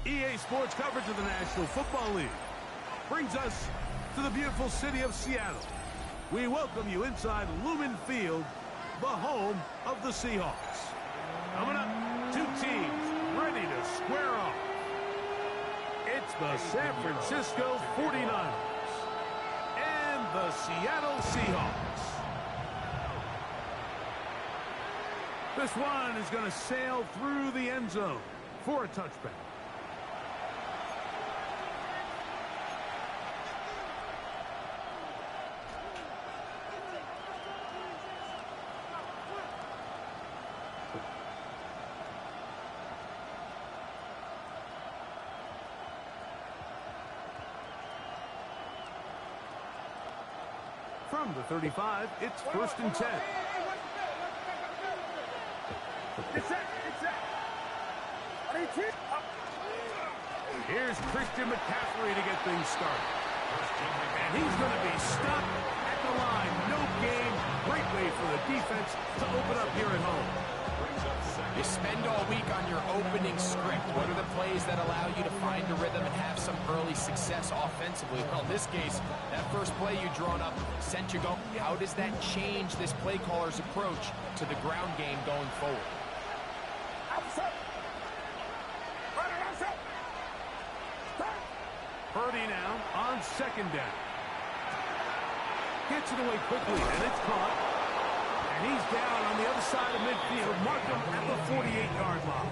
EA Sports coverage of the National Football League brings us to the beautiful city of Seattle. We welcome you inside Lumen Field, the home of the Seahawks. Coming up, two teams ready to square off. It's the San Francisco 49ers and the Seattle Seahawks. This one is going to sail through the end zone for a touchback. From the 35, it's 1st and 10. Here's Christian McCaffrey to get things started. And he's going to be stopped at the line. No gain. Great way for the defense to open up here at home. You spend all week on your opening script. What are the plays that allow you to find a rhythm and have some early success offensively? Well, in this case, that first play you drawn up sent you going. How does that change this play caller's approach to the ground game going forward? Purdy now on 2nd down. Gets it away quickly, and it's caught. And he's down on the other side of midfield. Mark him at the 48-yard line.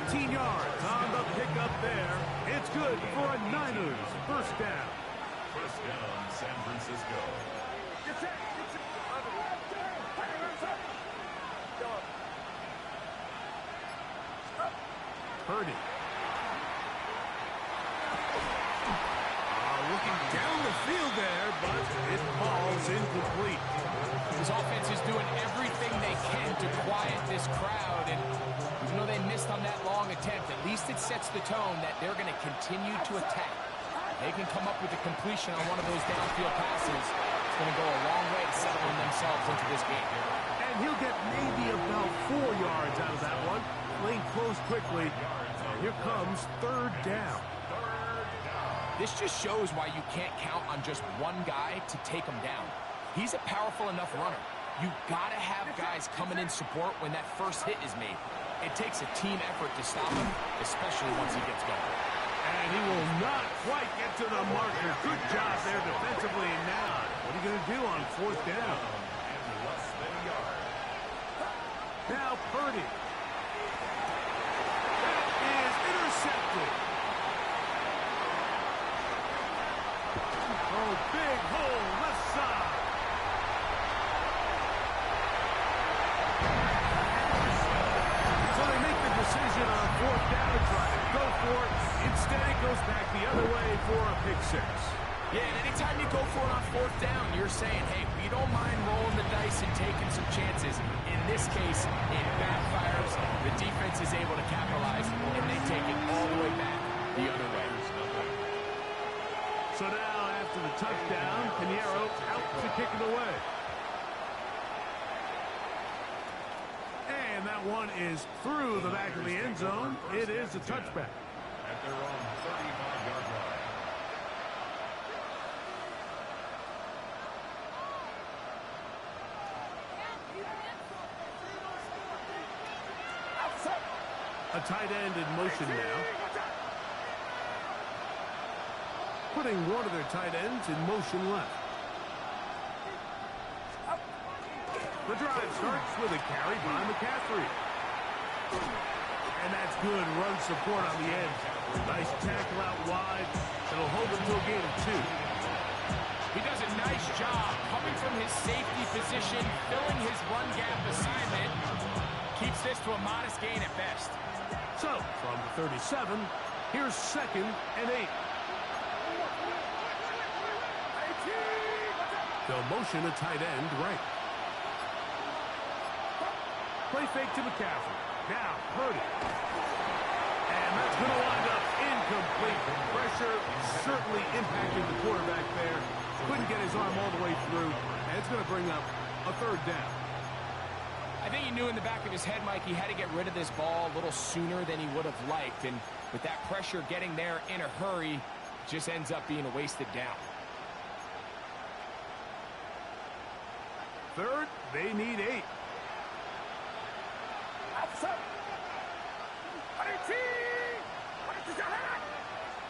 18 yards on the pickup there. It's good for a Niners first down. First down, San Francisco. Purdy. Looking down the field there, but it falls incomplete. This offense is doing everything they can to quiet this crowd, and even though they missed on that long attempt, at least it sets the tone that they're going to continue to attack. They can come up with a completion on one of those downfield passes. It's going to go a long way to settling themselves into this game. And he'll get maybe about 4 yards out of that one. Lane closed quickly. Here comes third down. This just shows why you can't count on just one guy to take him down. He's a powerful enough runner. You gotta have guys coming in support when that first hit is made. It takes a team effort to stop him, especially once he gets going. And he will not quite get to the marker. Good job there defensively. Now, what are you going to do on fourth down? Now Purdy. That is intercepted. Oh, big hole left side. So they make the decision on fourth down to try to go for it. Instead, it goes back the other way for a pick six. Yeah, and anytime you go for it on fourth down, you're saying, hey, we don't mind rolling the dice and taking some chances. In this case, it backfires. The defense is able to capitalize, and they take it all the way back the other way. So now, after the touchdown, Pinheiro out to kick it away. And that one is through the back of the end zone. It is a touchback. At their own 35-yard line. A tight end in motion now. Putting one of their tight ends in motion left. The drive starts with a carry by McCaffrey. And that's good run support on the edge. Nice tackle out wide. It'll hold them to a gain of 2. He does a nice job coming from his safety position, filling his run gap assignment. Keeps this to a modest gain at best. So, from the 37, here's 2nd and 8. They'll motion a tight end right. Play fake to McCaffrey. Now, Purdy. And that's going to wind up incomplete. Pressure certainly impacted the quarterback there. Couldn't get his arm all the way through. And it's going to bring up a 3rd down. I think he knew in the back of his head, Mike, he had to get rid of this ball a little sooner than he would have liked. And with that pressure getting there in a hurry, it just ends up being a wasted down. 3rd, they need 8.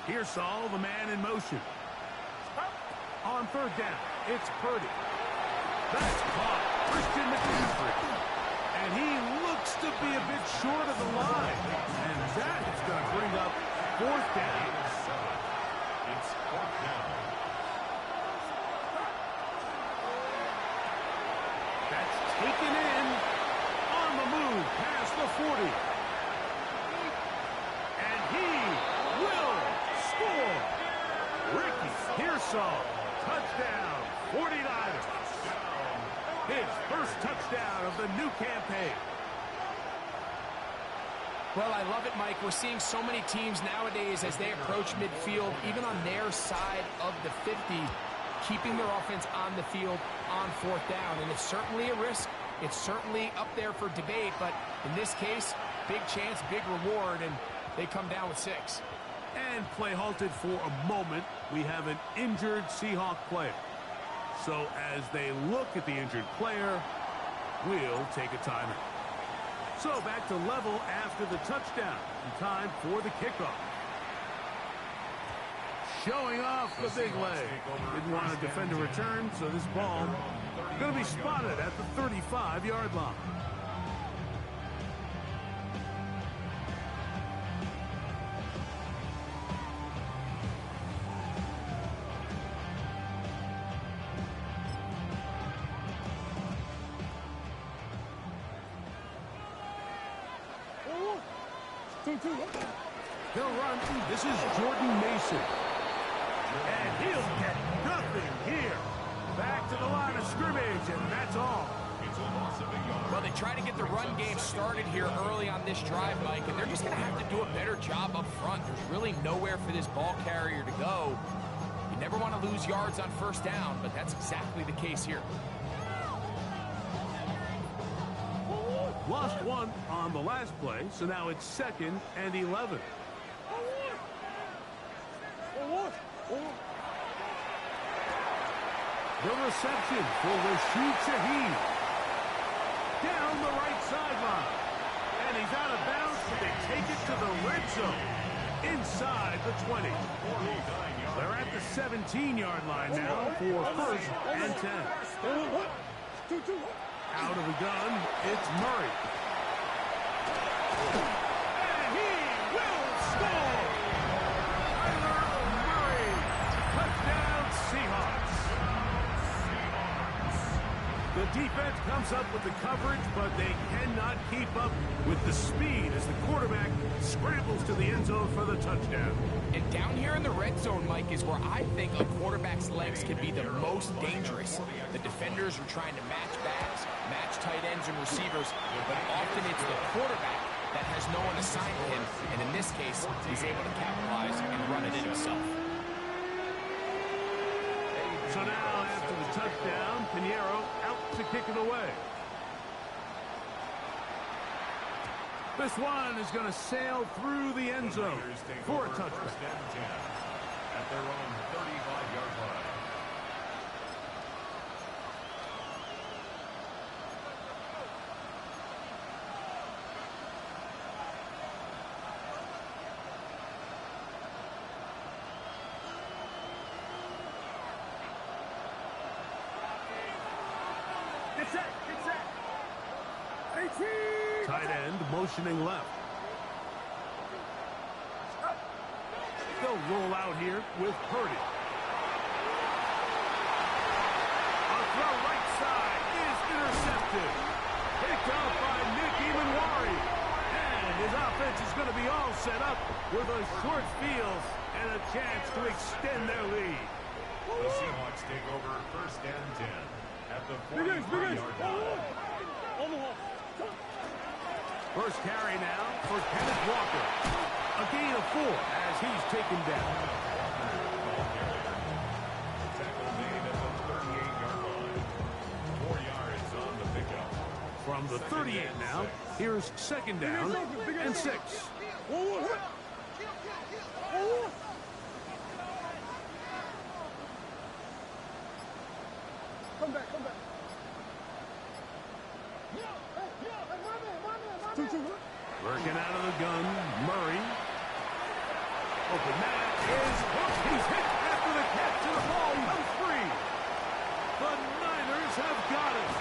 Here's Saul, the man in motion. On 3rd down, it's Purdy. That's caught. Christian McCaffrey. And he looks to be a bit short of the line. And that is going to bring up 4th down. It's 4th down. That's taken in on the move past the 40. And he will score. Ricky Pearsall, touchdown, 49ers. His first touchdown of the new campaign. Well, I love it, Mike. We're seeing so many teams nowadays as they approach midfield, even on their side of the 50, keeping their offense on the field on 4th down. And it's certainly a risk. It's certainly up there for debate. But in this case, big chance, big reward, and they come down with 6. And play halted for a moment. We have an injured Seahawk player. So as they look at the injured player, we'll take a timeout. So back to level after the touchdown. In time for the kickoff. Showing off the big leg. Didn't want to defend a return, so this ball going to be spotted at the 35-yard line. He'll run. This is Jordan Mason. And he'll get nothing here. Back to the line of scrimmage, and that's all. Well, they try to get the run game started here early on this drive, Mike, and they're just going to have to do a better job up front. There's really nowhere for this ball carrier to go. You never want to lose yards on 1st down, but that's exactly the case here. Lost one on the last play, so now it's 2nd and 11. The reception for Rashid Shaheed. Down the right sideline. And he's out of bounds, but they take it to the red zone. Inside the 20. They're at the 17-yard line now for 1st and 10. Out of the gun, it's Murray. And he will score! Tyler Murray. Touchdown Seahawks. The defense comes up with the coverage, but they cannot keep up with the speed as the quarterback scrambles to the end zone for the touchdown. And down here in the red zone, Mike, is where I think a quarterback's legs can be the most dangerous. The defenders are trying to match backs, match tight ends and receivers, but often it's the quarterback that has no one assigned to him, and in this case, he's able to capitalize and run it in himself. So now, after the touchdown, Pinheiro out to kick it away. This one is going to sail through the end zone for a touchdown. 1st and 10 at their own 35-yard line. Get set. Tight end motioning left. They'll roll out here with Purdy. A throw right side is intercepted. Picked off by Nick Emanwari. And his offense is going to be all set up with a short field and a chance to extend their lead. The Seahawks take over 1st and 10 at the 43-yard line. First carry now for Kenneth Walker. A gain of 4 as he's taken down. Tackle made at the 38-yard line. 4 yards on the pickup. From the 38 now, here's 2nd down and 6. Come back. Working out of the gun, Murray. Open man is hooked. He's hit after the catch, and the ball comes free. The Niners have got it.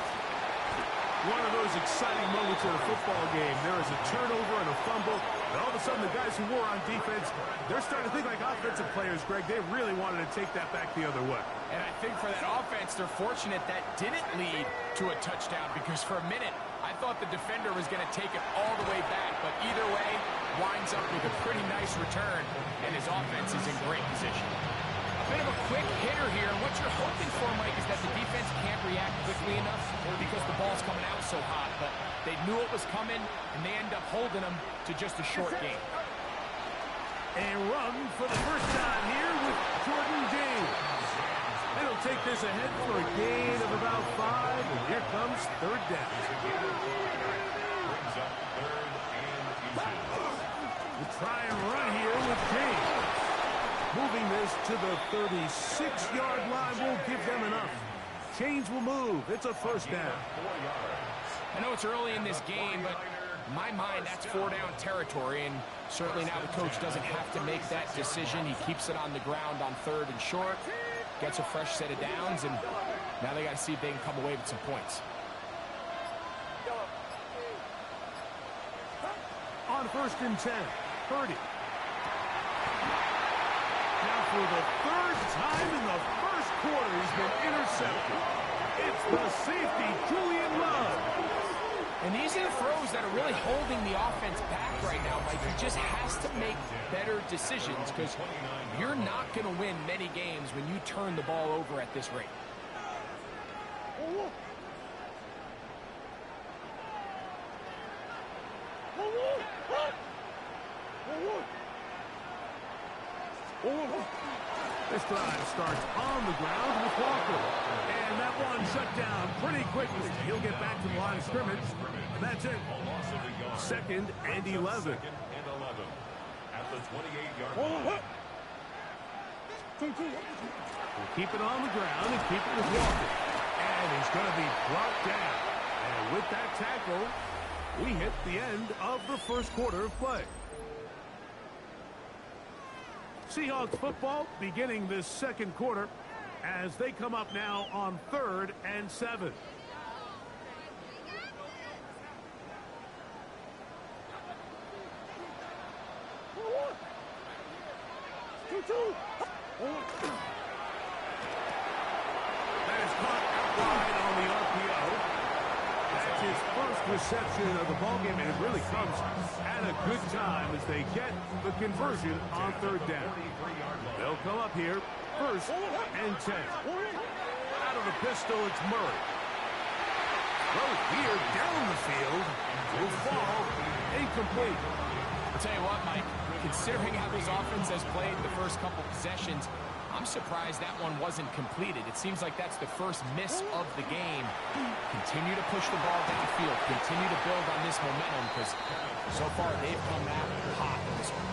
One of those exciting moments in a football game. There is a turnover and a fumble, and all of a sudden the guys who were on defense, they're starting to think like offensive players, Greg. They really wanted to take that back the other way. And I think for that offense, they're fortunate that didn't lead to a touchdown, because for a minute, I thought the defender was going to take it all the way back, but either way, winds up with a pretty nice return, and his offense is in great position. A bit of a quick hitter here, and what you're hoping for, Mike, is that the defense can't react quickly enough because the ball's coming out so hot, but they knew it was coming, and they end up holding them to just a short game. A run for the first time here with Jordan James. They'll take this ahead for a gain of about 5, and here comes 3rd down. Brings up 3rd and inches. We'll try and run here with James. Moving this to the 36-yard line will give them enough. Chains will move. It's a 1st down. 4 yards. I know it's early in this game, but in my mind, that's 4-down territory, and certainly now the coach doesn't have to make that decision. He keeps it on the ground on 3rd and short. Gets a fresh set of downs, and now they got to see if they can come away with some points. On 1st and 10, Purdy. Now for the 3rd time in the 1st quarter, he's been intercepted. It's the safety, Julian Love. And these are the throws that are really holding the offense back right now, Mike. He just has to make better decisions, because you're not going to win many games when you turn the ball over at this rate. This drive starts on the ground with Walker. And And that one shut down pretty quickly. He'll get back to the line of scrimmage. And that's it. Second and 11. At the 28-yard line. We'll keep it on the ground and keep it with Walker. And he's going to be brought down. And with that tackle, we hit the end of the first quarter of play. Seahawks football beginning this second quarter as they come up now on 3rd and 7. That is caught outside on the RPO. That's his first reception of the ballgame, and it really comes at a good time as they get the conversion on 3rd down. They'll come up here, 1st and 10. Out of the pistol, it's Murray. Throw here down the field will fall incomplete. I'll tell you what, Mike, considering how this offense has played the first couple possessions, I'm surprised that one wasn't completed. It seems like that's the first miss of the game. Continue to push the ball downfield. Continue to build on this momentum because so far they've come out hot in this one.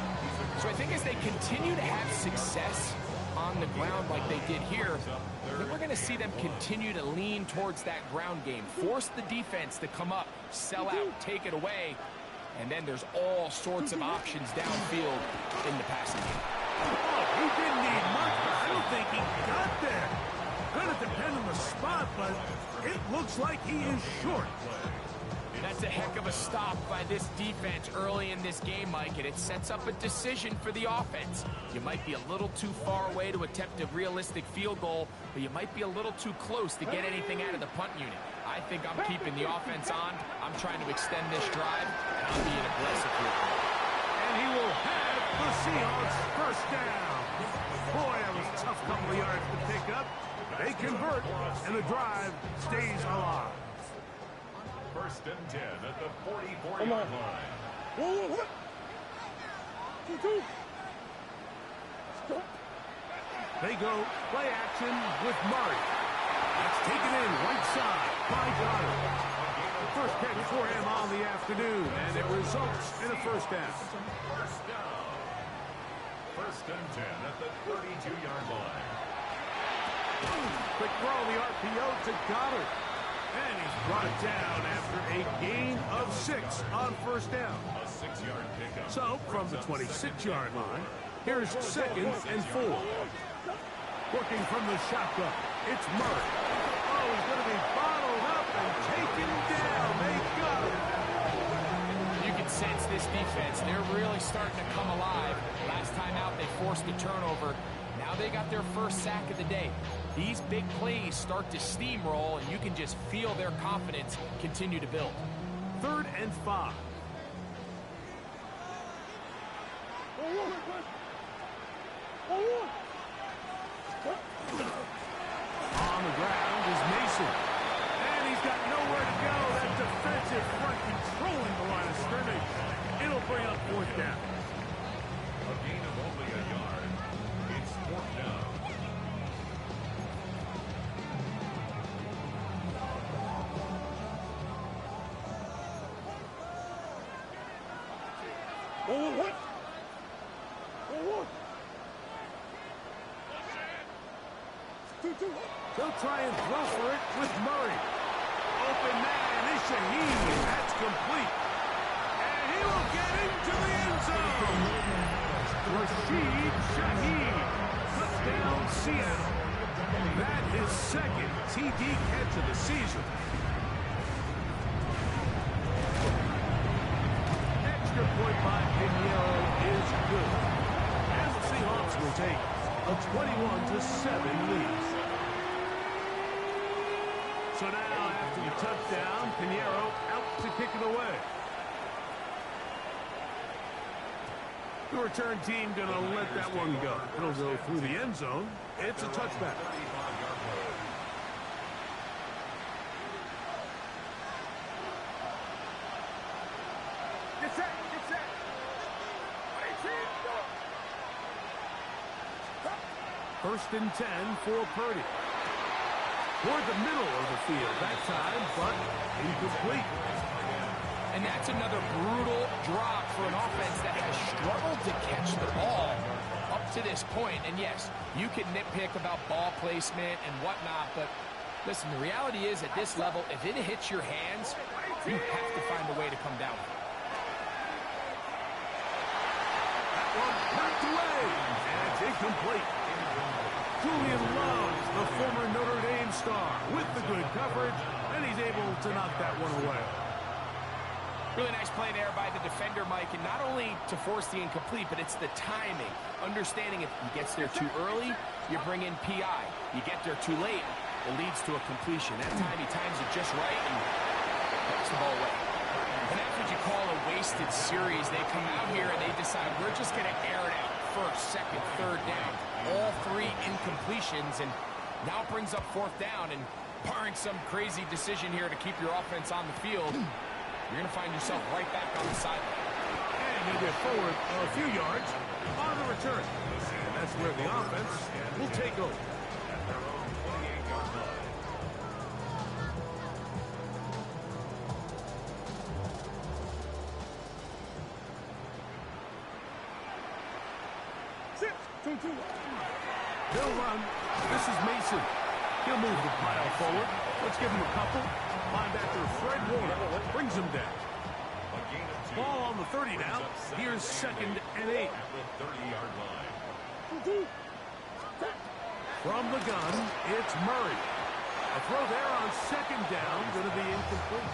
So I think as they continue to have success on the ground like they did here, then we're going to see them continue to lean towards that ground game. Force the defense to come up, sell out, take it away, and then there's all sorts of options downfield in the passing game. Oh, he didn't need much, but I don't think he got there. Going to depend on the spot, but it looks like he is short. That's a heck of a stop by this defense early in this game, Mike, and it sets up a decision for the offense. You might be a little too far away to attempt a realistic field goal, but you might be a little too close to get anything out of the punt unit. I think I'm keeping the offense on. I'm trying to extend this drive, and I'm being aggressive here. And he will have the Seahawks first down. Boy, that was a tough couple of yards to pick up. They convert, and the drive stays alive. 1st and 10 at the 44-yard line. They go play action with Murray. That's taken in right side by Goddard. The first catch for him on the afternoon, and it results in a first down. 1st and 10 at the 32-yard line. Quick throw on the RPO to Goddard. And he's brought down after a gain of 6 on first down. A 6-yard pickup. So, from the 26-yard line, here's 2nd and 4. Working from the shotgun, it's Murray. Oh, he's going to be bottled up and taken down. They got him. You can sense this defense. They're really starting to come alive. Last time out, they forced a turnover. Now they got their first sack of the day. These big plays start to steamroll, and you can just feel their confidence continue to build. 3rd and 5. On the ground is Mason. And he's got nowhere to go. That defensive front controlling the line of scrimmage. It'll bring up 4th down. A gain of only a yard. It's 4th down. They'll try and throw for it with Murray. Open man is Shaheed. That's complete. And he will get into the end zone. Rashid Shaheed. Touchdown, Seattle. That is 2nd TD catch of the season. Extra point by Pinheiro is good. And the Seahawks will take a 21-7 lead. So now, after the touchdown, Pinheiro out to kick it away. The return team going to let that one go. It'll go through the end zone. It's a touchback. Get set, get set. 1st and 10 for Purdy. toward the middle of the field that time, but incomplete. And that's another brutal drop for an offense that has struggled to catch the ball up to this point. And yes, you can nitpick about ball placement and whatnot, but listen, the reality is at this level, if it hits your hands, you have to find a way to come down with it. That one knocked away, and it's incomplete. Julian loves the former Notre Dame star with the good coverage, and he's able to knock that one away. Really nice play there by the defender, Mike, and not only to force the incomplete, but it's the timing. Understanding if he gets there too early, you bring in PI. You get there too late, it leads to a completion. That time he times it just right and puts the ball away. And that's what you call a wasted series. They come out here and they decide we're just going to air it out. First, second, third down. All three incompletions, and now it brings up fourth down. And barring some crazy decision here to keep your offense on the field, you're going to find yourself right back on the sideline. And you'll get forward a few yards on the return. And that's where the offense will take over. At their own 28-yard line. They'll run. This is Mason. He'll move the pile forward. Let's give him a couple. Linebacker Fred Warner brings him down. A gain of 2. Ball on the 30 now. Here's 2nd and 8. At the 30-yard line. From the gun, it's Murray. A throw there on 2nd down, going to be incomplete.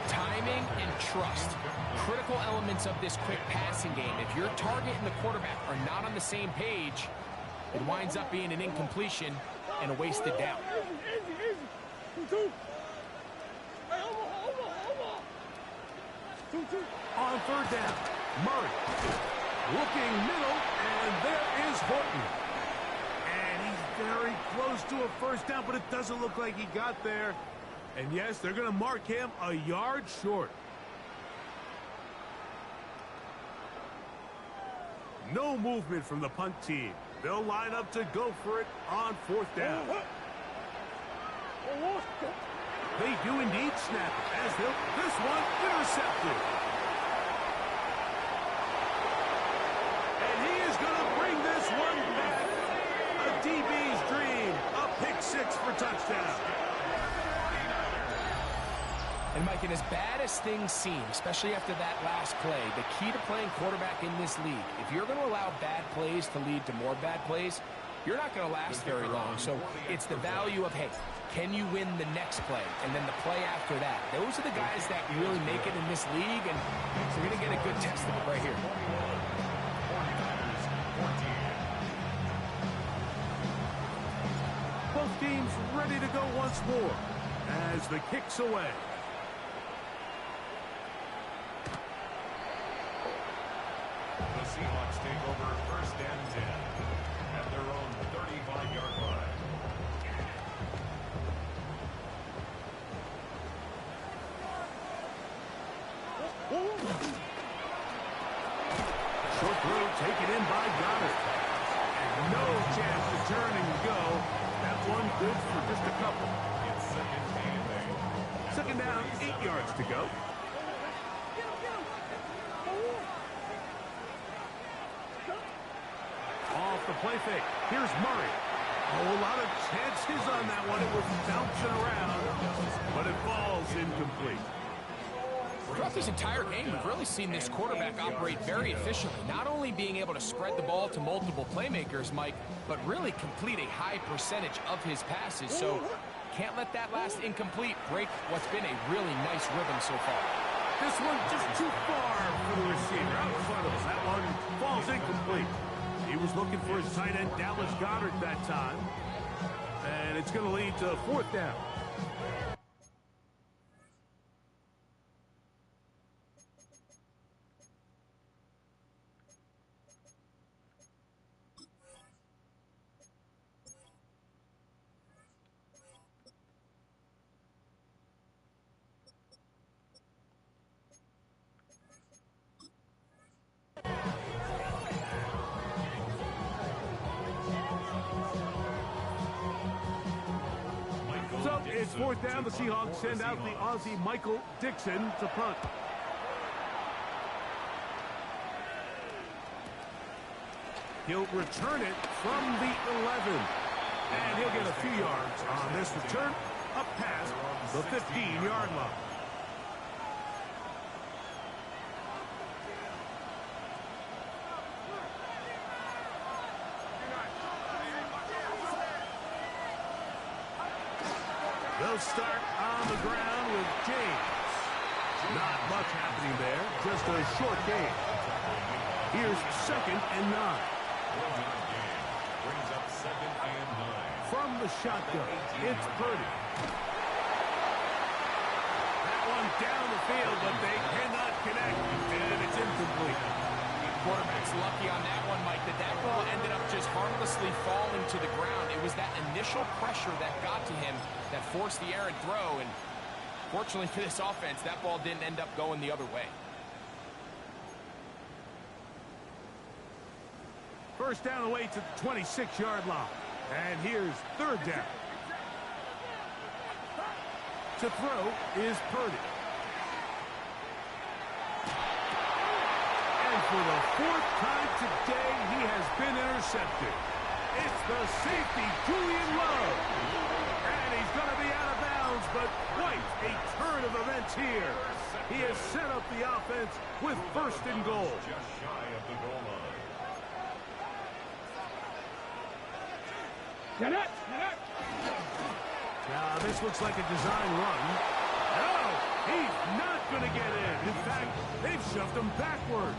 Timing and trust. Critical elements of this quick passing game. If your target and the quarterback are not on the same page, it winds up being an incompletion and a wasted down. On 3rd down, Murray. Looking middle, and there is Horton. And he's very close to a first down, but it doesn't look like he got there. And yes, they're going to mark him a yard short. No movement from the punt team. They'll line up to go for it on 4th down. They do indeed snap it as this one intercepted. And he is going to bring this one back. A DB's dream. A pick 6 for touchdown. And Mike, and as bad as things seem, especially after that last play, the key to playing quarterback in this league, if you're going to allow bad plays to lead to more bad plays, you're not going to last very long. So it's the value of, hey, can you win the next play? And then the play after that. Those are the guys that really make it in this league, and so we're going to get a good test of it right here. Both teams ready to go once more as the kick's away. The Seahawks take over 1st and 10 at their own 35-yard line. Short throw taken in by Goddard. And no chance to turn and go. That one good for just a couple. It's 2nd and 8. 2nd down, 8 yards to go. Off the play fake. Here's Murray. Oh, a lot of chances on that one. It was bouncing around, but it falls incomplete. Throughout this entire game, we've really seen this quarterback operate very efficiently, not only being able to spread the ball to multiple playmakers, Mike, but really complete a high percentage of his passes. So can't let that last incomplete break what's been a really nice rhythm so far. This one just too far for the receiver out in front of us. That one falls incomplete. He was looking for his tight end, Dallas Goedert, that time. And it's going to lead to 4th down. It's fourth down. The Seahawks send out the Aussie Michael Dixon to punt. He'll return it from the 11. And he'll get a few yards on this return up past the 15-yard line. They'll start on the ground with James. Not much happening there, just a short game. Here's 2nd and 9. Brings up 2nd and 9. From the shotgun, it's Purdy. That one down the field, but they cannot connect, and it's incomplete. Quarterback's lucky on that one, Mike, that ball ended up just harmlessly falling to the ground. It was that initial pressure that got to him that forced the errant throw, and fortunately for this offense, that ball didn't end up going the other way. First down away to the 26-yard line. And here's 3rd down. To throw is Purdy. And for the 4th time today, he has been intercepted. It's the safety, Julian Love. And he's going to be out of bounds, but quite a turn of events here. He has set up the offense with 1st and goal. Just shy of the goal line. Now, this looks like a design run. No, he's not going to get in. In fact, they've shoved him backwards.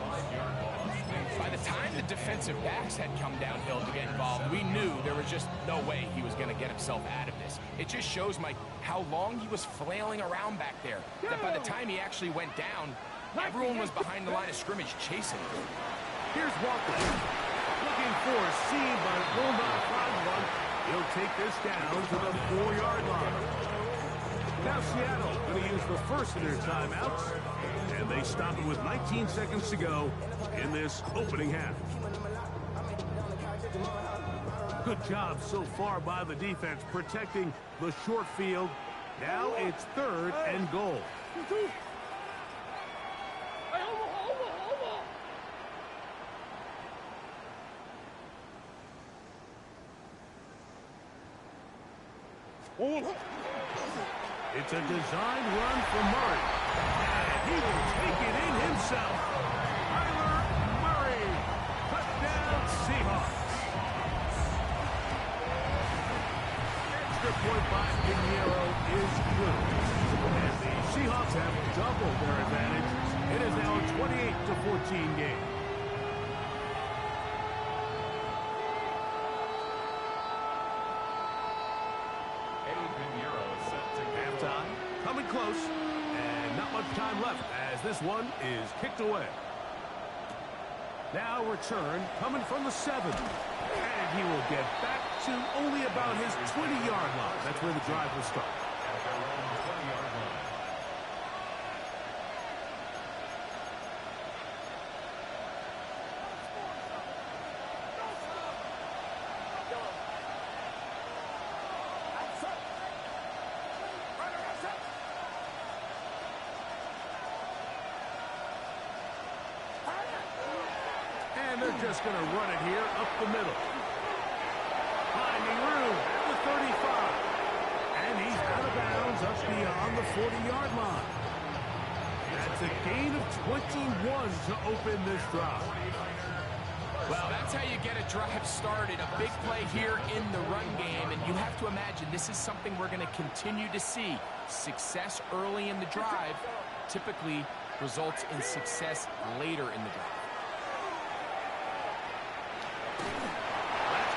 By the time the defensive backs had come downhill to get involved, we knew there was just no way he was going to get himself out of this. It just shows, Mike, how long he was flailing around back there. That by the time he actually went down, everyone was behind the line of scrimmage chasing him. Here's Walker. Looking for a seam, but will not find one. He'll take this down to the 4-yard line. Now Seattle going to use the first of their timeouts, and they stop it with 19 seconds to go in this opening half. Good job so far by the defense protecting the short field. Now it's 3rd and goal. It's a design run for Murray. And he will take it in himself. Kyler Murray. Touchdown Seahawks. Extra point by Pinheiro is good. And the Seahawks have doubled their advantage. It is now a 28-14 game. Coming close, and not much time left as this one is kicked away. Now return coming from the 7. And he will get back to only about his 20-yard line. That's where the drive will start. They're just going to run it here up the middle. Finding room at the 35. And he's out of bounds up beyond the 40-yard line. That's a gain of 21 to open this drive. Well, that's how you get a drive started. A big play here in the run game. And you have to imagine this is something we're going to continue to see. Success early in the drive typically results in success later in the drive.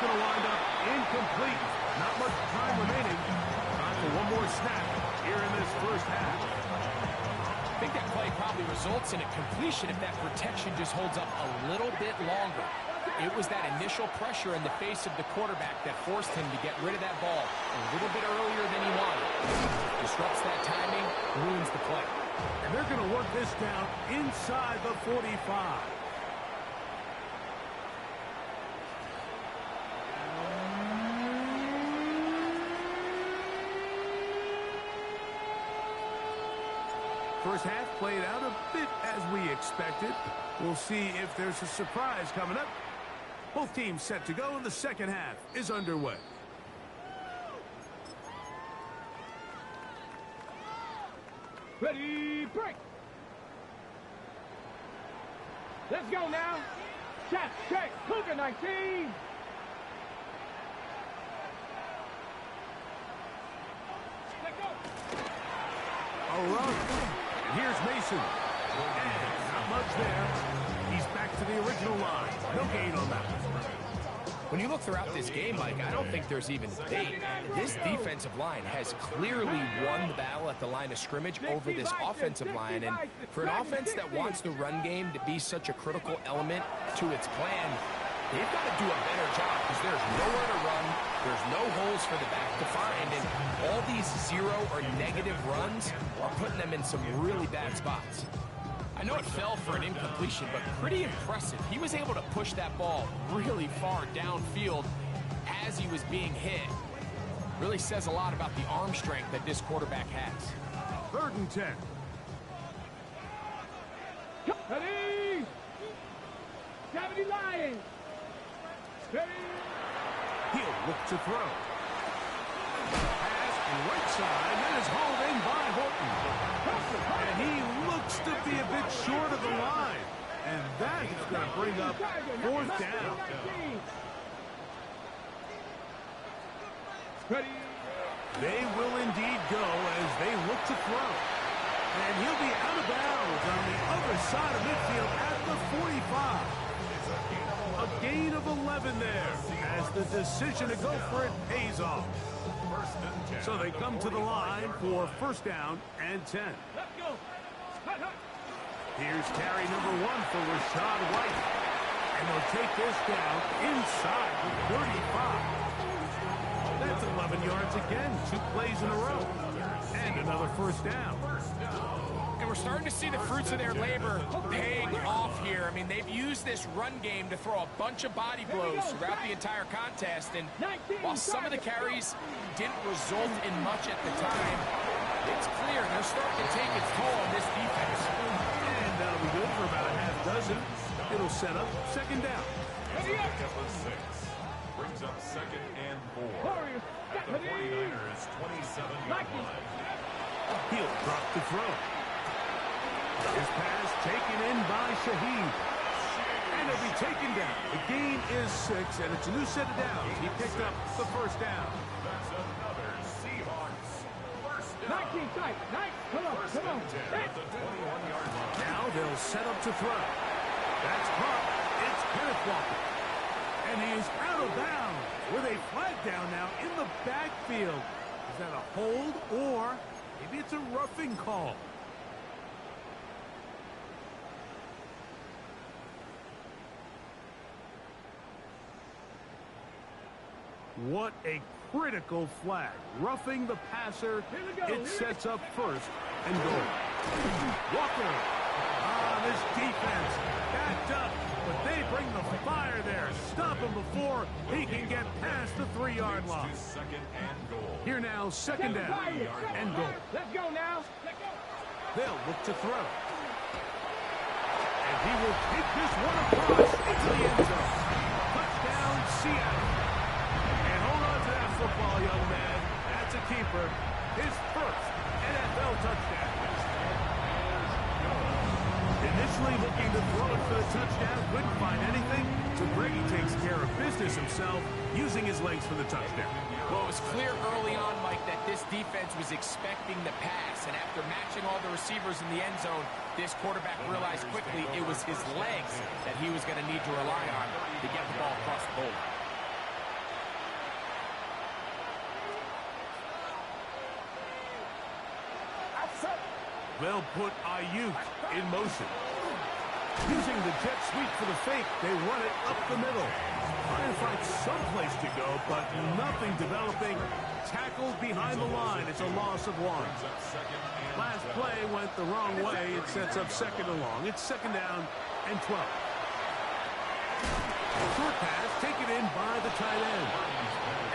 Going to wind up incomplete. Not much time remaining. Time for one more snap here in this first half. I think that play probably results in a completion if that protection just holds up a little bit longer. It was that initial pressure in the face of the quarterback that forced him to get rid of that ball a little bit earlier than he wanted. Disrupts that timing, ruins the play. And they're going to work this down inside the 45. First half played out a bit as we expected. We'll see if there's a surprise coming up. Both teams set to go, and the second half is underway. Ready, break. Let's go now. Shot, check, Cougar 19. Let go. A run. And here's Mason. And not much there. He's back to the original line. No gain on that one. When you look throughout this game, Mike, I don't think there's even debate. This defensive line has clearly won the battle at the line of scrimmage over this offensive line. And for an offense that wants the run game to be such a critical element to its plan, they've got to do a better job because there's nowhere to run. There's no holes for the back to find. And all these zero or negative runs are putting them in some really bad spots. I know it fell for an incompletion, but pretty impressive. He was able to push that ball really far downfield as he was being hit. Really says a lot about the arm strength that this quarterback has. 3rd and 10. Ready. 70 Lions. Ready. He'll look to throw. Pass right side. That is hauled in by Horton. And he looks to be a bit short of the line. And that is going to bring up 4th down. Ready. They will indeed go as they look to throw. And he'll be out of bounds on the other side of midfield at the 45. A gain of 11 there as the decision to go for it pays off. So they come to the line for 1st down and 10. Let's go. Here's carry number 1 for Rashad White. And they'll take this down inside the 35. That's 11 yards again. 2 plays in a row. And another 1st down. And we're starting to see the fruits of their labor paying off here. I mean, they've used this run game to throw a bunch of body blows throughout the entire contest. And while some of the carries didn't result in much at the time, it's clear they're starting to take its toll on this defense. And that'll be good for about a half dozen. It'll set up 2nd down. Pick up a 6. Brings up 2nd and 4. At the 49ers 27-yard line. He'll drop the throw. His pass taken in by Shaheed. And it'll be taken down. The gain is 6, and it's a new set of downs. He picked up the 1st down. That's another Seahawks 1st down. 19 tight. Nice. Come on. Come on. At the 21-yard line. Now they'll set up to throw. That's caught. It's Kenneth Walker. And he is out of bounds with a flag down now in the backfield. Is that a hold or maybe it's a roughing call? What a critical flag. Roughing the passer. It sets up 1st and goal. Walker. This defense backed up, but they bring the fire there. Stop him before he can get past the 3-yard line. 2nd and goal. Here now, 2nd down and goal. Let's go now. Let's go. They'll look to throw. And he will take this one across into the end zone. Touchdown, Seattle. And hold on to that football, young man. That's a keeper. His 1st NFL touchdown. Initially looking to throw it for the touchdown, couldn't find anything. So Brady takes care of business himself, using his legs for the touchdown. Well, it was clear early on, Mike, that this defense was expecting the pass. And after matching all the receivers in the end zone, this quarterback realized quickly it was his legs that he was going to need to rely on to get the ball across the goal line. They'll put Ayuk in motion. Using the jet sweep for the fake, they run it up the middle. Trying to find someplace to go, but nothing developing. Tackled behind the line. It's a loss of 1. Last play went the wrong way. It sets up 2nd and long. It's 2nd down and 12. Short pass taken in by the tight end.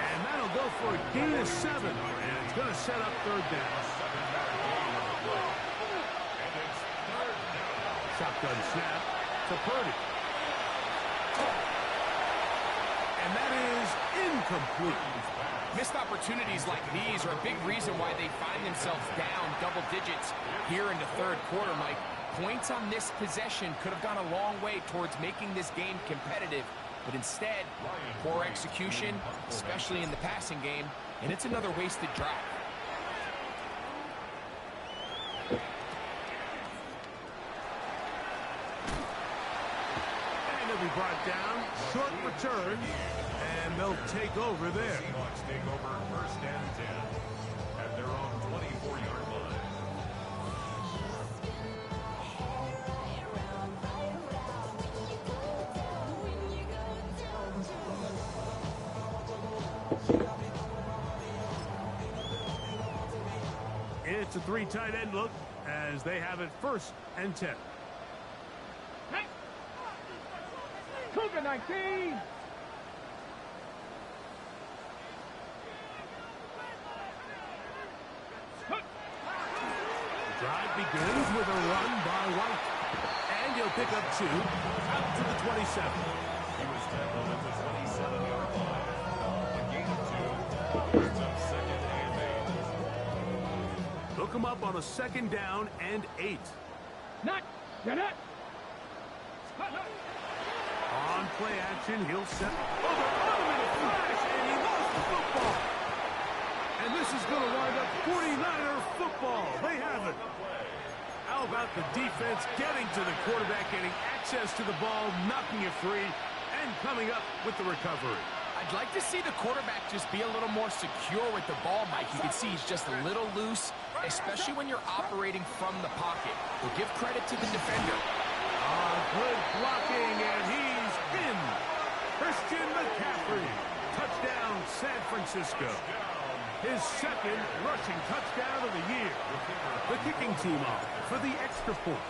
And that'll go for a gain of 7. And it's going to set up 3rd down. Shotgun snap to Purdy. And that is incomplete. Missed opportunities like these are a big reason why they find themselves down double digits here in the third quarter, Mike. Points on this possession could have gone a long way towards making this game competitive, but instead, poor execution, especially in the passing game, and it's another wasted drive. And it'll be brought down, short return, and they'll take over there. Seahawks take over first and 10 at their own 24-yard line. It's a three tight end look as they have it first and 10. Hey. Cougar 19. The drive begins with a run by White. And he'll pick up 2 out to the 27. He was tackled at the 27-yard line. A gain of 2 brings up second and 8. Look him up on a second down and 8. Not. Get it. On play action, he'll set. Oh, they're on him in a flash, and he lost the football. And this is going to wind up 49er football. They have it. How about the defense getting to the quarterback, getting access to the ball, knocking it free, and coming up with the recovery? I'd like to see the quarterback just be a little more secure with the ball, Mike. You can see he's just a little loose, especially when you're operating from the pocket. We'll give credit to the defender. Good blocking, and he's in. Christian McCaffrey. Touchdown, San Francisco. His second rushing touchdown of the year. The kicking team off for the extra point.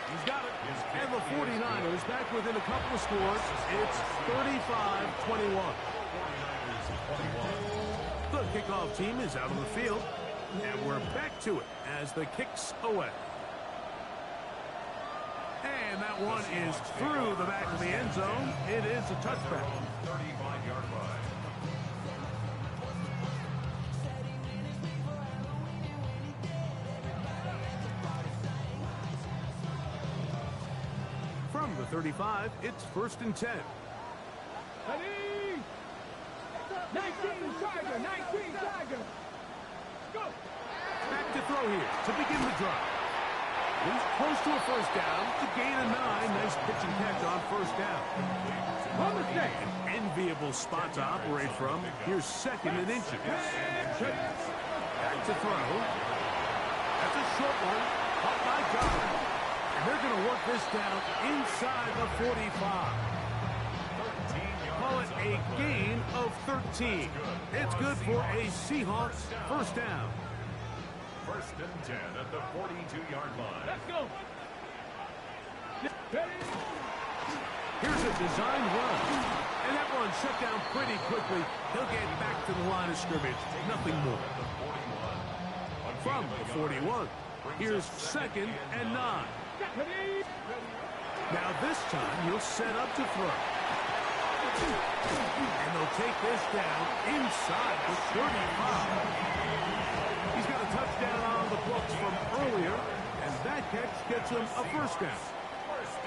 He's got it. And the 49ers back within a couple of scores. It's 35-21. The kickoff team is out on the field. And we're back to it as the kick's away. And that one is through the back of the end zone. It is a touchback. 35-yard line. From the 35, it's first and 10. Ready. 19 Tiger. 19 Tiger. Go. Back to throw here to begin the drive. He's close to a first down to gain a 9. Nice pitch and catch on first down. On the stick. An enviable spot to operate from. Here's second and inches. Back to throw. That's a short one. Caught by Godwin. And they're going to work this down inside the 45. Call it a gain of 13. It's good for a Seahawks first down. First and 10 at the 42-yard line. Let's go. Ready. Here's a designed run. And that run shut down pretty quickly. He'll get back to the line of scrimmage. Nothing more. From the 41, here's second and 9. Ready. Now this time he'll set up to throw. And they'll take this down inside the 35. He's got a touchdown on the books from earlier, and that catch gets him a first down.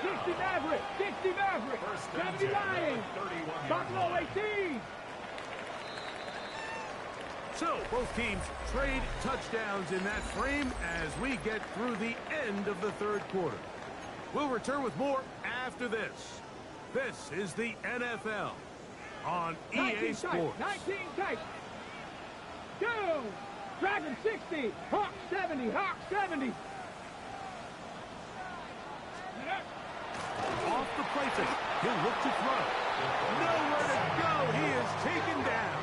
60 Maverick. 60 Maverick. 70 Lions. Buffalo 18. So both teams trade touchdowns in that frame as we get through the end of the third quarter. We'll return with more after this. This is the NFL on EA Sports. 19 tight. Go. Dragon 60. Hawk 70. Hawk 70. Off the play fake. He'll look to throw. Nowhere to go. He is taken down.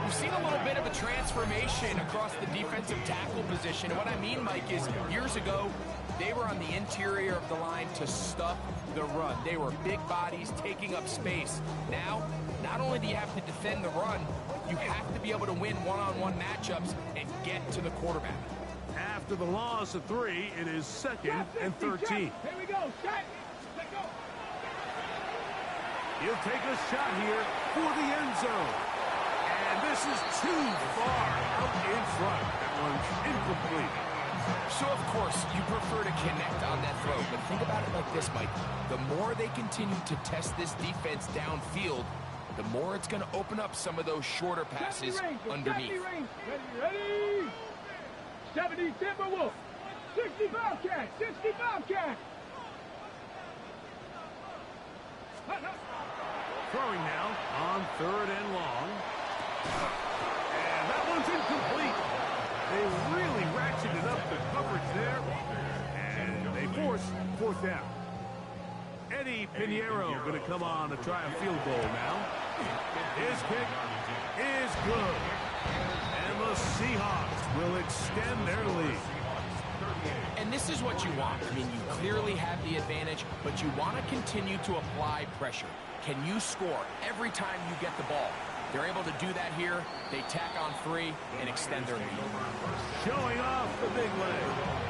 We've seen a little bit of a transformation across the defensive tackle position. And what I mean, Mike, is years ago, they were on the interior of the line to stop the run. They were big bodies taking up space. Now, not only do you have to defend the run, you have to be able to win one-on-one matchups and get to the quarterback. After the loss of 3, it is 2nd and 13. Here we go. Set. Let go. He'll take a shot here for the end zone. And this is too far out in front. That one's incomplete. So, of course, you prefer to connect on that throw, but think about it like this, Mike. The more they continue to test this defense downfield, the more it's going to open up some of those shorter passes underneath. Ready? 70 Timberwolf. 60 Bobcat. 60 Bobcat. Throwing now on 3rd and long. And that one's incomplete. They really ratcheted up the coverage there. And they force 4th down. Eddie Pinheiro going to come on to try a field goal now. His kick is good. And the Seahawks will extend their lead. And this is what you want. I mean, you clearly have the advantage, but you want to continue to apply pressure. Can you score every time you get the ball? They're able to do that here. They tack on 3 and extend their lead. Showing off the big leg.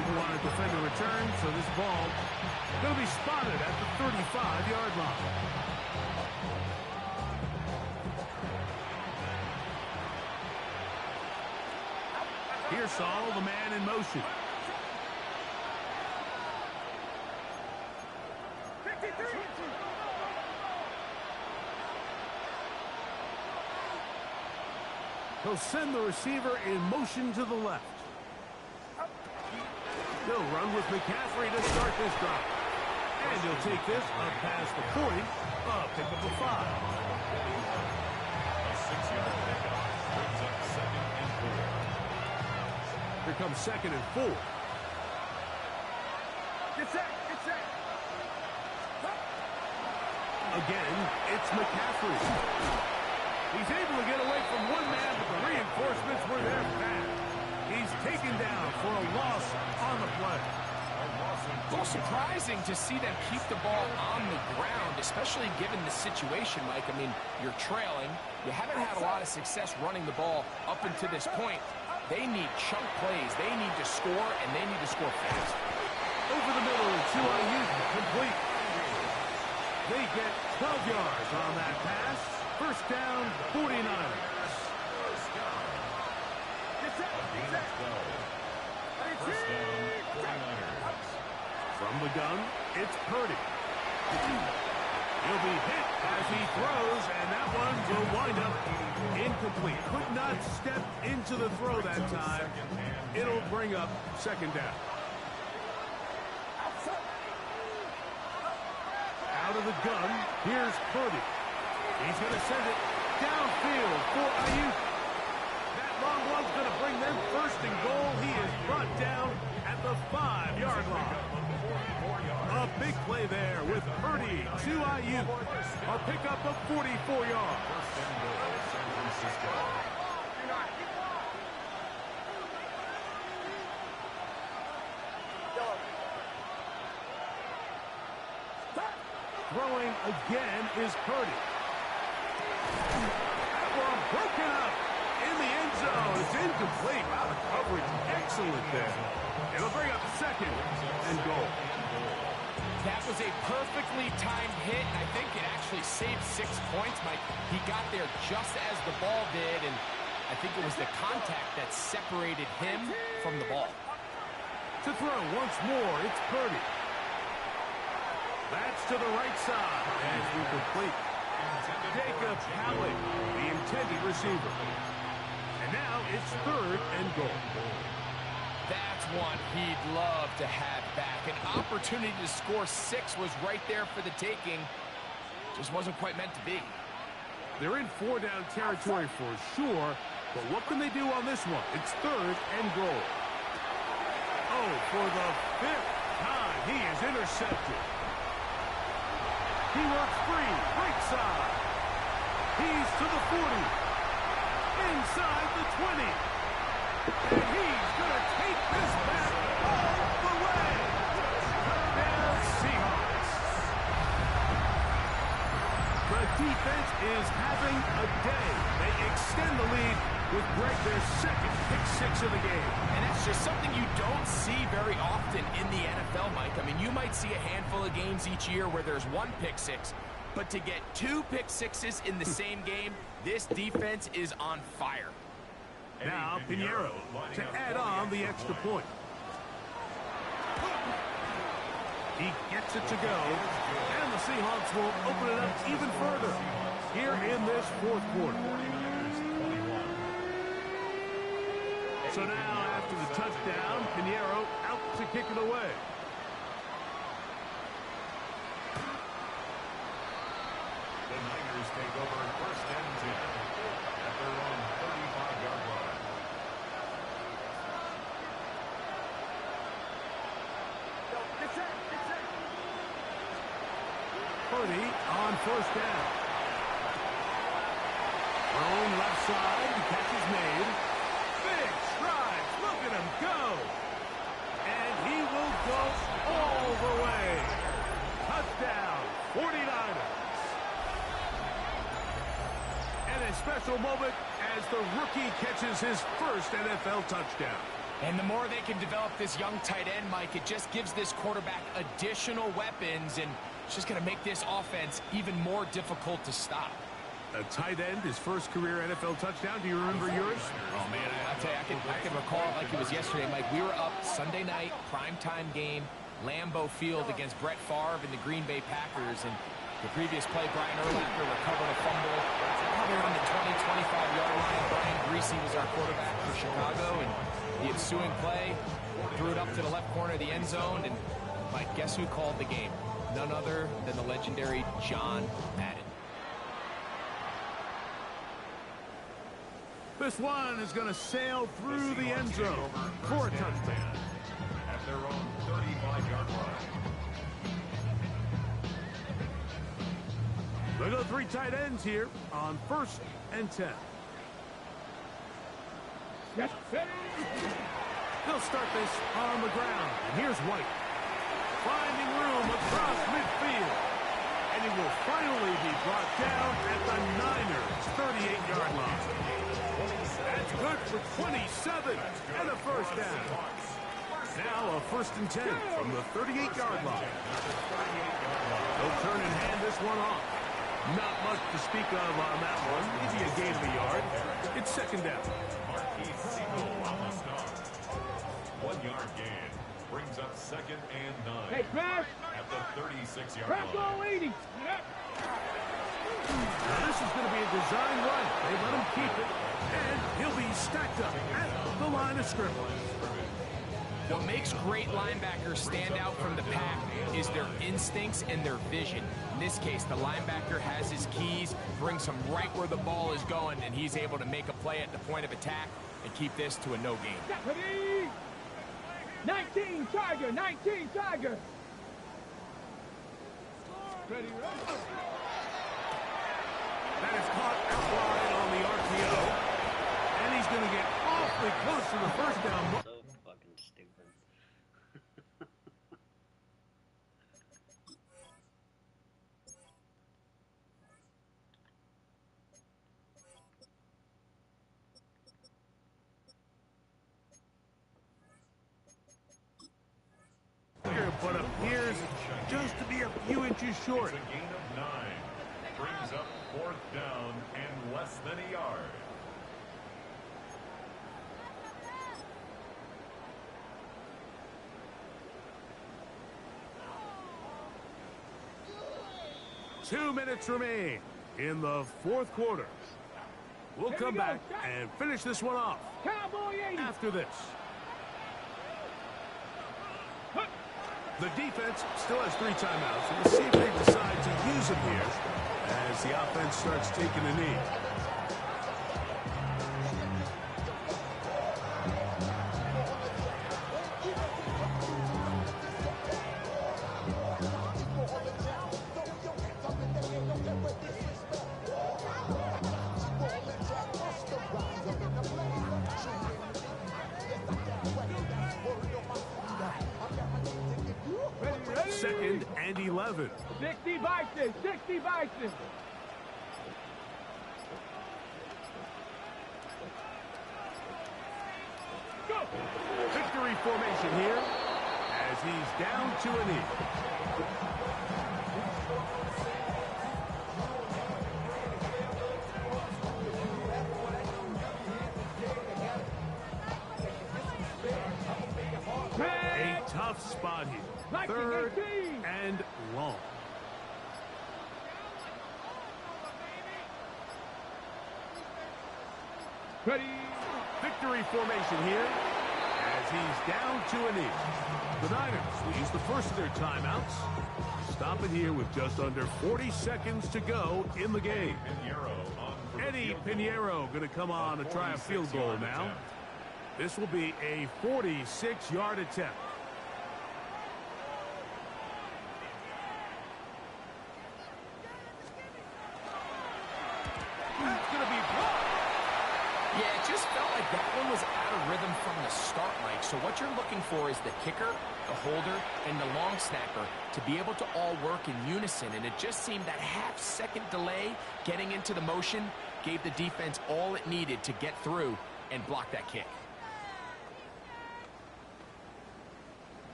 People want to defend a return, so this ball going to be spotted at the 35-yard line. Here's Saul, the man in motion. He'll send the receiver in motion to the left. He'll run with McCaffrey to start this drive. And he'll take this up past the 40, pick up a 5. A 6-yard pickup brings up 2nd and 4. Here comes 2nd and 4. Get set. Again, it's McCaffrey. He's able to get away from one man, but the reinforcements were there fast. He's taken down for a loss on the play. A little surprising to see them keep the ball on the ground, especially given the situation, Mike. I mean, you're trailing. You haven't had a lot of success running the ball up until this point. They need chunk plays. They need to score, and they need to score fast. Over the middle to Ayuk, complete. They get 12 yards on that pass. First down, 49ers. First down, 49ers. From the gun, it's Purdy. He'll be hit as he throws, and that one will wind up incomplete. Could not step into the throw that time. It'll bring up 2nd down. Out of the gun, here's Purdy. He's going to send it downfield for Ayuk. That long one's going to bring them 1st and goal. He is brought down at the 5-yard line. A big play there with Purdy to Ayuk. A pickup of 44 yards. First and goal, San Francisco. Throwing again is Purdy. That one broken up in the end zone. It's incomplete. Wow, the coverage excellent there. It'll bring up 2nd and goal. That was a perfectly timed hit. I think it actually saved 6 points, Mike. He got there just as the ball did, and I think it was the contact that separated him from the ball. To throw once more, it's Purdy. That's to the right side, and incomplete. Jacob Howard, the intended receiver. And now it's 3rd and goal. That's one he'd love to have back. An opportunity to score 6 was right there for the taking. Just wasn't quite meant to be. They're in 4-down territory for sure, but what can they do on this one? It's 3rd and goal. Oh, for the 5th time, he is intercepted. He works free, right side. He's to the 40. Inside the 20. And he's going to take this back all the way. Touchdown, Seahawks. The defense is having a day. They extend the lead with break their second pick-6 of the game. And that's just something you don't see very often in the NFL, Mike. I mean, you might see a handful of games each year where there's one pick-6, but to get 2 pick-6s in the same game, this defense is on fire. Now, Pinheiro to add on the extra point. He gets it to go, and the Seahawks will open it up even further here in this fourth quarter. So now, after the touchdown, Pinheiro out to kick it away. The Niners take over first and 10 at their own 35-yard line. Purdy on first down. Thrown left side, the catch is made. Big strides, look at him go. And he will go all the way. Touchdown, 49ers. And a special moment as the rookie catches his first NFL touchdown. And the more they can develop this young tight end, Mike, it just gives this quarterback additional weapons, and it's just going to make this offense even more difficult to stop. A tight end, his first career NFL touchdown. Do you remember yours? Oh, man, I'll tell you, I can recall it like it was yesterday, Mike. We were up Sunday night, primetime game, Lambeau Field against Brett Favre and the Green Bay Packers, and the previous play, Brian Urlacher recovered a fumble probably around the 20-25-yard line. Brian Greasy was our quarterback for Chicago, and the ensuing play threw it up to the left corner of the end zone, and Mike, guess who called the game? None other than the legendary John Madden. This one is going to sail through the end zone for a touchdown. At their own 35-yard line. They go 3 tight ends here on first and 10. Yes, They'll start this on the ground. And here's White. Finding room across midfield. And he will finally be brought down at the Niners' 38-yard line. That's good for 27 and a first down. Now a first and 10 from the 38-yard line. They'll turn and hand this one off. Not much to speak of on that one. Maybe a gain of a yard. It's second down. 1-yard gain brings up second and 9. Hey, Crash. At the 36-yard Crash line. all 80. Now this is going to be a design run. They let him keep it, and he'll be stacked up at the line of scrimmage. What makes great linebackers stand out from the pack is their instincts and their vision. In this case, the linebacker has his keys, brings him right where the ball is going, and he's able to make a play at the point of attack and keep this to a no gain. 19 Tiger, 19 Tiger. Ready, That is caught out wide on the RPO, and he's going to get awfully close to the first down. So fucking stupid. But appears just to be a few inches short. It's a gain of 9. Brings up fourth down and less than a yard. Two minutes remain in the fourth quarter. We'll come back and finish this one off Cowboy 80. after this. The defense still has 3 timeouts. We'll see if they decide to use them here as the offense starts taking a knee. Second and 11. 60 Bison, 60 Bison. Victory formation here as he's down to a knee. A tough spot here. Third and long. Ready. Victory formation here as he's down to a knee. The Niners will use the first of their timeouts. Stop it here with just under 40 seconds to go in the game. Eddie Pinheiro going to come on to try a field goal now. This will be a 46-yard attempt. That's going to be blocked. Yeah, it just felt like that one was out of rhythm from the start, Mike. So what you're looking for is the kicker, the holder, and the long snapper to be able to all work in unison. And it just seemed that half-second delay getting into the motion gave the defense all it needed to get through and block that kick.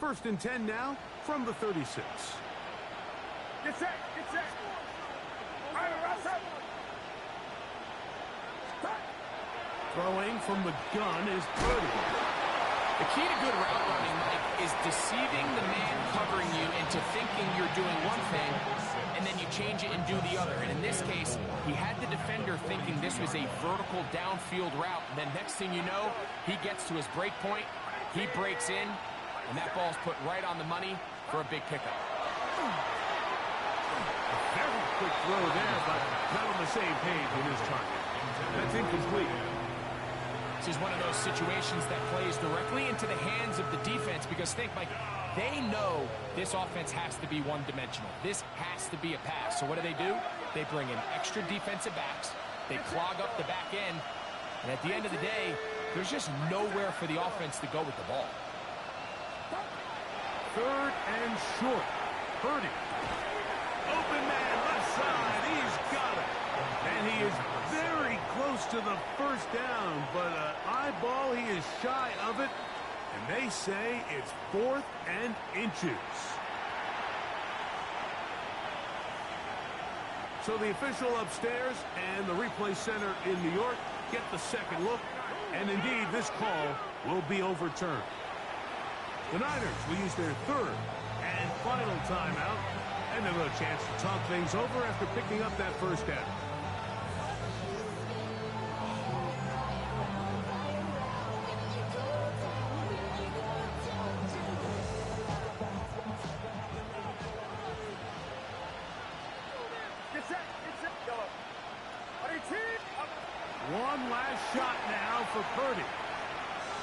First and 10 now from the 36. Get set. Get set. All right, Russell. Throwing from the gun is Purdy. The key to good route running, Mike, is deceiving the man covering you into thinking you're doing one thing, and then you change it and do the other. And in this case, he had the defender thinking this was a vertical downfield route. And then next thing you know, he gets to his break point, he breaks in, and that ball's put right on the money for a big pickup. Very quick throw there, but not on the same page with his target. That's incomplete. This is one of those situations that plays directly into the hands of the defense because think, Mike, they know this offense has to be one-dimensional. This has to be a pass. So what do? They bring in extra defensive backs. They clog up the back end. And at the end of the day, there's just nowhere for the offense to go with the ball. Third and short. Purdy. Open man, left side. He's got it. And he is very close to the first down, but eyeball, he is shy of it. And they say it's 4th and inches. So the official upstairs and the replay center in New York get the second look. And indeed, this call will be overturned. The Niners will use their third and final timeout. And they'll have a chance to talk things over after picking up that first down. One last shot now for Purdy.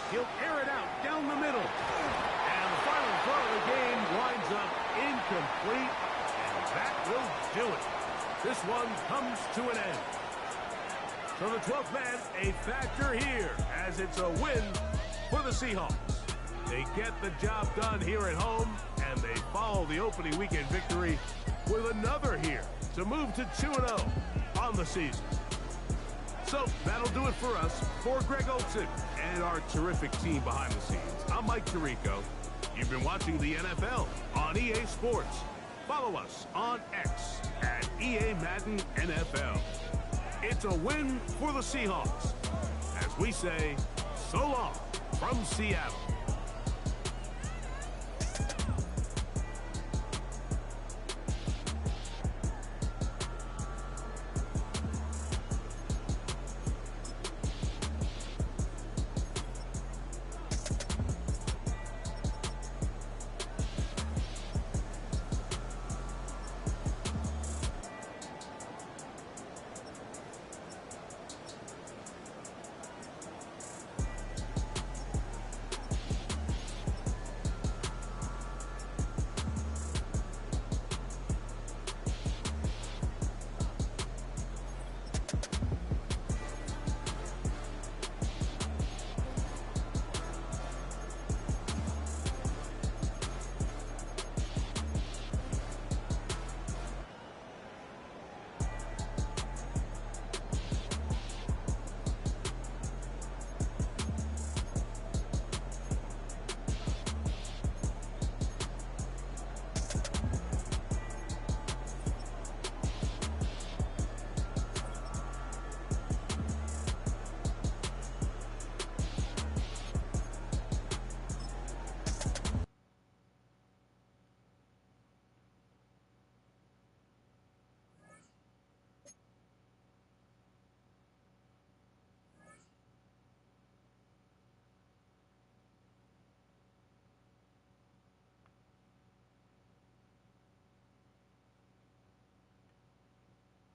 He'll air it out down the middle. And the final throw of the game winds up incomplete. And that will do it. This one comes to an end. So the 12th man, a factor here as it's a win for the Seahawks. They get the job done here at home, and they follow the opening weekend victory with another here to move to 2-0 on the season. So that'll do it for us. For Greg Olson and our terrific team behind the scenes, I'm Mike Tirico. You've been watching the NFL on EA Sports. Follow us on X at EA Madden NFL. It's a win for the Seahawks. As we say, so long from Seattle.